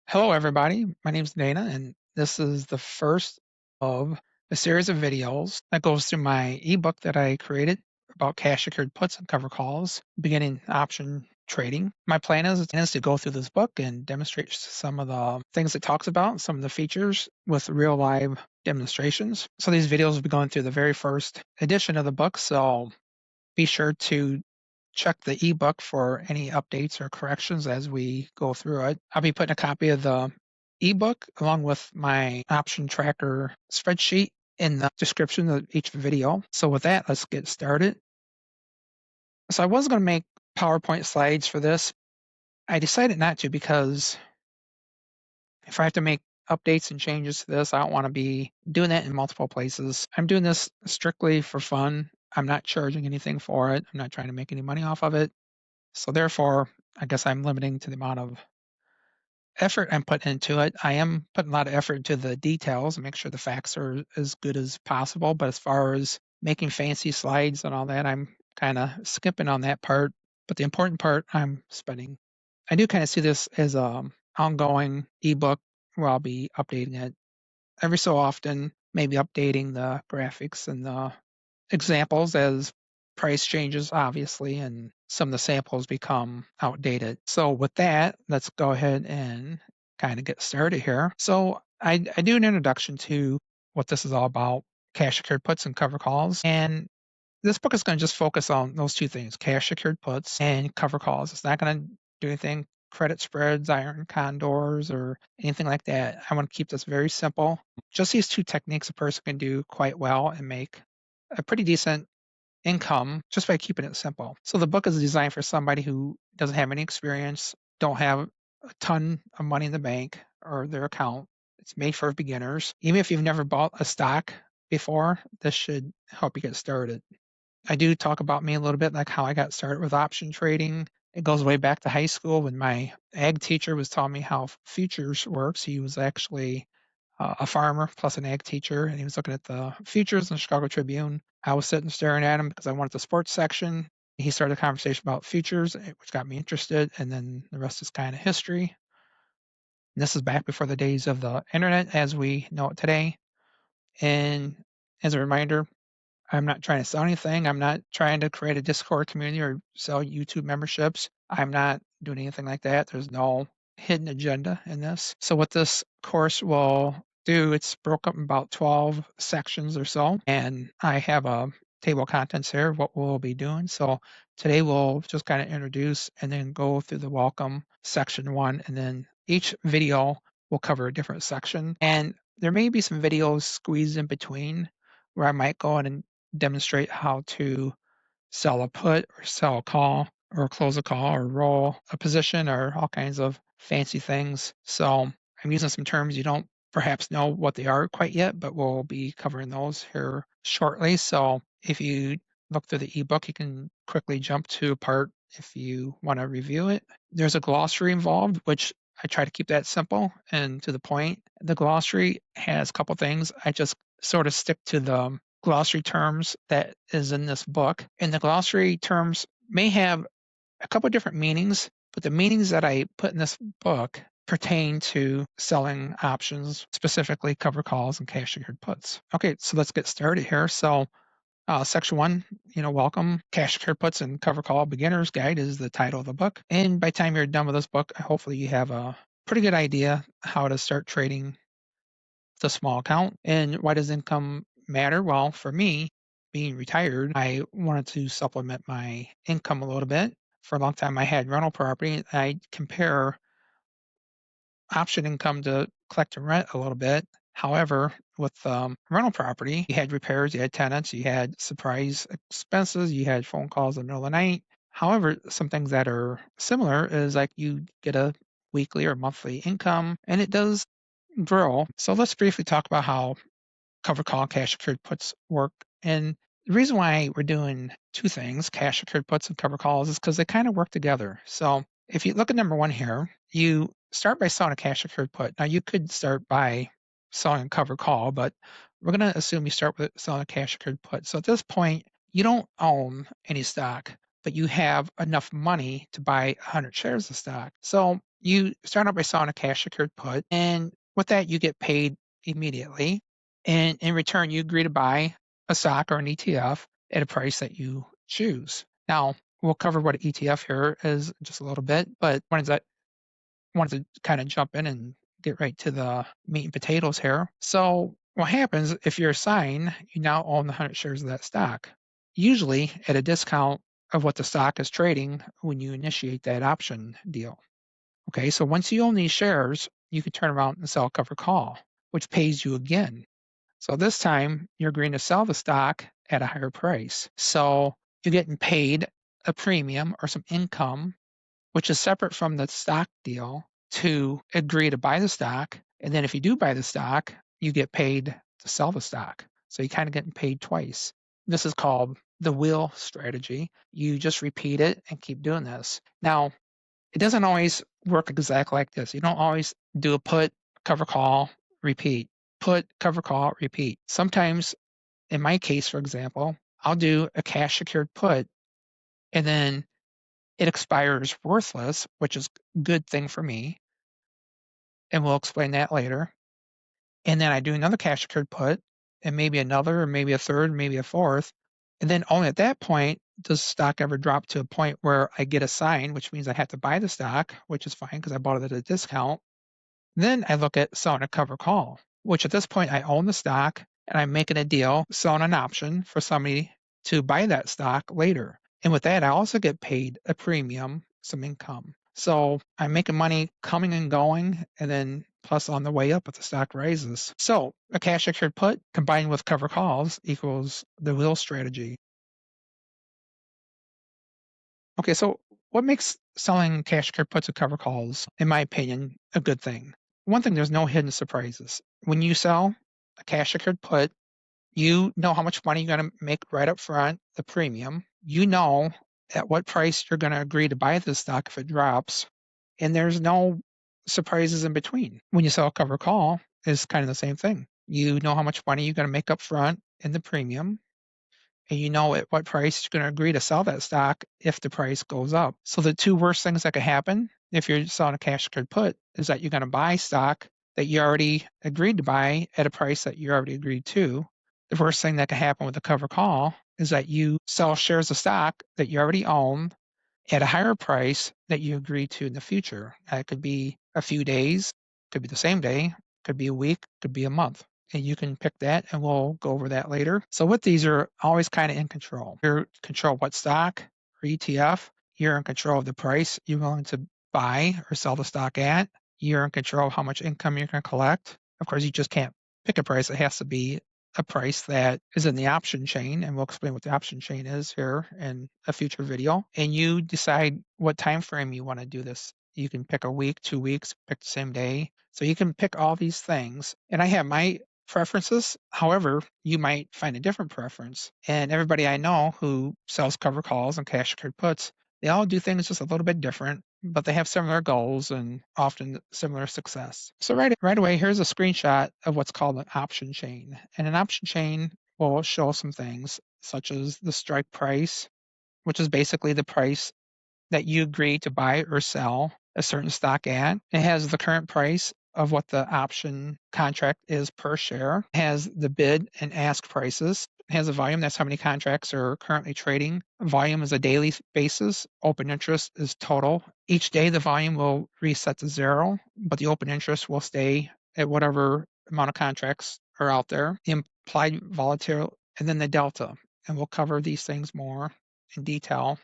Hello, everybody. My name is Dana, and this is the first of a series of videos that goes through my ebook that I created about cash secured puts and cover calls, beginning option trading. My plan is to go through this book and demonstrate some of the things it talks about, some of the features with real live demonstrations. So these videos will be going through the very first edition of the book. So be sure to check the ebook for any updates or corrections as we go through it. I'll be putting a copy of the ebook along with my option tracker spreadsheet in the description of each video. So with that, let's get started. So I was going to make PowerPoint slides for this. I decided not to because if I have to make updates and changes to this, I don't want to be doing that in multiple places. I'm doing this strictly for fun. I'm not charging anything for it. I'm not trying to make any money off of it. So therefore, I guess I'm limiting to the amount of effort I'm putting into it. I am putting a lot of effort into the details and make sure the facts are as good as possible. But as far as making fancy slides and all that, I'm kind of skipping on that part. But the important part I'm spending. I do kind of see this as a ongoing ebook where I'll be updating it every so often, maybe updating the graphics and the examples as price changes, obviously, and some of the samples become outdated. So with that, let's go ahead and kind of get started here. So I do an introduction to what this is all about, cash secured puts and cover calls. And this book is going to just focus on those two things, cash secured puts and cover calls. It's not going to do anything credit spreads, iron condors, or anything like that. I want to keep this very simple. Just these two techniques a person can do quite well and make a pretty decent income just by keeping it simple. So the book is designed for somebody who doesn't have any experience, don't have a ton of money in the bank or their account. It's made for beginners. Even if you've never bought a stock before, this should help you get started. I do talk about me a little bit, like how I got started with option trading. It goes way back to high school when my ag teacher was telling me how futures works. He was actually a farmer plus an ag teacher, and he was looking at the futures in the Chicago Tribune. I was sitting staring at him because I wanted the sports section. He started a conversation about futures, which got me interested, and then the rest is kind of history. And this is back before the days of the internet as we know it today. And as a reminder, I'm not trying to sell anything. I'm not trying to create a Discord community or sell YouTube memberships. I'm not doing anything like that. There's no hidden agenda in this. So what this course will do, it's broke up in about 12 sections or so. And I have a table of contents here of what we'll be doing. So today we'll just kind of introduce and then go through the welcome section one. And then each video will cover a different section. And there may be some videos squeezed in between where I might go in and demonstrate how to sell a put or sell a call or close a call or roll a position or all kinds of fancy things. So I'm using some terms you don't perhaps know what they are quite yet, but we'll be covering those here shortly. So if you look through the ebook, you can quickly jump to a part if you want to review it. There's a glossary involved, which I try to keep that simple and to the point. The glossary has a couple things. I just sort of stick to the glossary terms that is in this book. And the glossary terms may have a couple different meanings, but the meanings that I put in this book pertain to selling options, specifically cover calls and cash secured puts. Okay, so let's get started here. So section one, welcome. Cash secured puts and cover call beginner's guide is the title of the book. And by the time you're done with this book, hopefully you have a pretty good idea how to start trading with a small account. And why does income matter? Well, for me, being retired, I wanted to supplement my income a little bit. For a long time, I had rental property. I compare option income to collect and rent a little bit. However, with rental property, you had repairs, you had tenants, you had surprise expenses, you had phone calls in the middle of the night. However, some things that are similar is like you get a weekly or monthly income, and it does grow. So let's briefly talk about how cover call cash secured puts work. And the reason why we're doing two things, cash secured puts and cover calls, is because they kind of work together. So if you look at number one here, you start by selling a cash secured put. Now you could start by selling a cover call, but we're going to assume you start with selling a cash secured put. So at this point, you don't own any stock, but you have enough money to buy 100 shares of stock. So you start out by selling a cash secured put, and with that, you get paid immediately. And in return, you agree to buy a stock or an ETF at a price that you choose. Now, we'll cover what an ETF here is just a little bit, but wanted to kind of jump in and get right to the meat and potatoes here. So, what happens if you're assigned, you now own the 100 shares of that stock, usually at a discount of what the stock is trading when you initiate that option deal. Okay, so once you own these shares, you can turn around and sell a covered call, which pays you again. So this time you're agreeing to sell the stock at a higher price. So you're getting paid a premium or some income, which is separate from the stock deal, to agree to buy the stock. And then if you do buy the stock, you get paid to sell the stock. So you're kind of getting paid twice. This is called the wheel strategy. You just repeat it and keep doing this. Now, it doesn't always work exactly like this. You don't always do a put, cover call, repeat, put, cover call, repeat. Sometimes, in my case, for example, I'll do a cash secured put and then it expires worthless, which is a good thing for me. And we'll explain that later. And then I do another cash secured put and maybe another, or maybe a third, maybe a fourth. And then only at that point does stock ever drop to a point where I get assigned, which means I have to buy the stock, which is fine because I bought it at a discount. Then I look at selling a cover call, which at this point I own the stock and I'm making a deal, selling an option for somebody to buy that stock later. And with that, I also get paid a premium, some income. So I'm making money coming and going, and then plus on the way up if the stock rises. So a cash secured put combined with cover calls equals the wheel strategy. Okay, so what makes selling cash secured puts and cover calls, in my opinion, a good thing? One thing, there's no hidden surprises. When you sell a cash secured put, you know how much money you're going to make right up front, the premium. You know at what price you're going to agree to buy the stock if it drops, and there's no surprises in between. When you sell a cover call, it's kind of the same thing. You know how much money you're going to make up front in the premium, and you know at what price you're going to agree to sell that stock if the price goes up. So the two worst things that could happen if you're selling a cash secured put is that you're going to buy stock that you already agreed to buy at a price that you already agreed to. The worst thing that could happen with a cover call is that you sell shares of stock that you already own at a higher price that you agreed to in the future. It could be a few days, could be the same day, could be a week, could be a month. And you can pick that and we'll go over that later. So with these, you're always kind of in control. You're in control of what stock or ETF. You're in control of the price you're willing to buy or sell the stock at. You're in control of how much income you're going to collect. Of course, you just can't pick a price. It has to be a price that is in the option chain, and we'll explain what the option chain is here in a future video. And you decide what time frame you want to do this. You can pick a week, 2 weeks, pick the same day. So you can pick all these things. And I have my preferences. However, you might find a different preference. And everybody I know who sells cover calls and cash secured puts, they all do things just a little bit different, but they have similar goals and often similar success. So right away, here's a screenshot of what's called an option chain. And an option chain will show some things such as the strike price, which is basically the price that you agree to buy or sell a certain stock at. It has the current price of what the option contract is per share. It has the bid and ask prices. It has a volume. That's how many contracts are currently trading. Volume is a daily basis. Open interest is total. Each day the volume will reset to zero, but the open interest will stay at whatever amount of contracts are out there. The implied volatility and then the delta. And we'll cover these things more in detail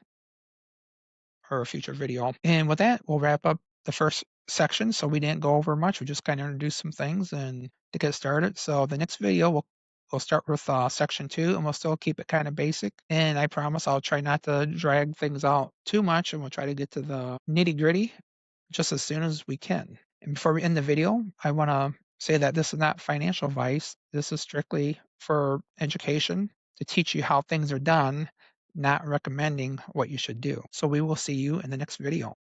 or a future video. And with that, we'll wrap up the first section. So we didn't go over much. We just kind of introduced some things and to get started. So the next video, we'll start with section 2, and we'll still keep it kind of basic. And I promise I'll try not to drag things out too much, and we'll try to get to the nitty gritty just as soon as we can. And before we end the video, I want to say that this is not financial advice. This is strictly for education to teach you how things are done, not recommending what you should do. So we will see you in the next video.